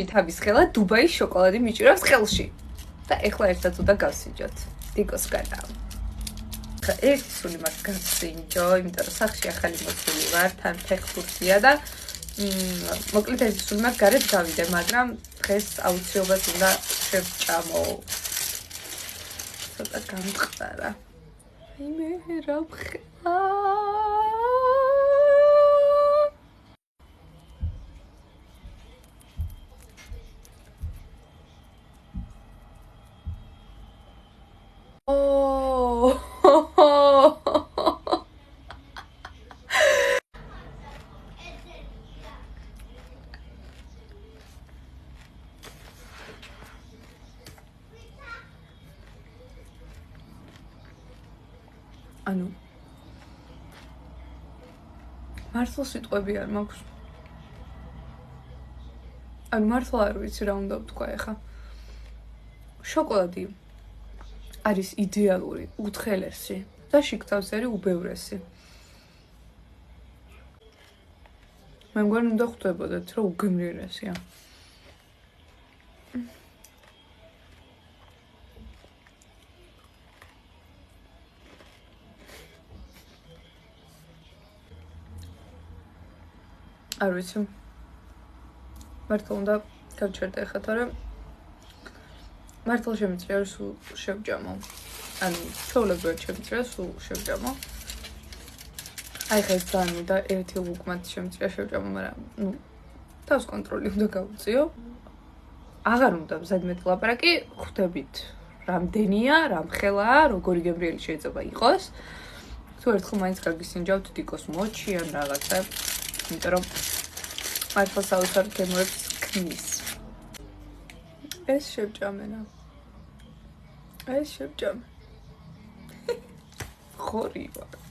მითავის ხელა დუბაის შოკოლადი მიჭირავს ხელში. და ეხლა ერთად უნდა გავსინჯოთ. დიკოს განა. ხა ერთი სული მას გავსინჯო, იმიტომ რომ სახში ახალი მოცული ვარ, თან ფეხბურთია და მოკლედ ერთი სული მას გარეთ გავიდე, მაგრამ დღეს აუცილებლად უნდა შევჭამო. ცოტა გამწყარა. მე რა ვხა ანუ მართლა სიტყვები არ მაქვს. ანუ მართლა არ ვიცი რა უნდა ვთქვა ეხა. შოკოლადი არის იდეალური, უთხელესი და შიგთავსერი უბევრესი. მე მგონი უნდა ხვდებოდეთ, რომ უგემრიელესია. არ ვიცი. მართლა უნდა გავჩერდე ეხლა, თორემ მართლა შემიძლია სულ შევჭამო. ანუ ჩვეულებრივად შემიძლია სულ შევჭამო. აი ხა ეს ძალიან უნდა ერთი ლუკმაც შემიძლია შევჭამო, მაგრამ ნუ თავს კონტროლი უნდა გავუწიო. აღარ უნდა ზედმეტი ლაპარაკი, ხვდებით რამდენია, რამხელაა, როგორი გემრიელი შეიძლება იყოს. თუ ერთხელ მაინც გაგისინჯავთ დიკოს მოჩი ან რაღაცა, იმიტომ რომ მართლა საოცარ გემრიელს ქმნის. ეს შევჭამენა. ეს შევჭამე. ხორი ვარ.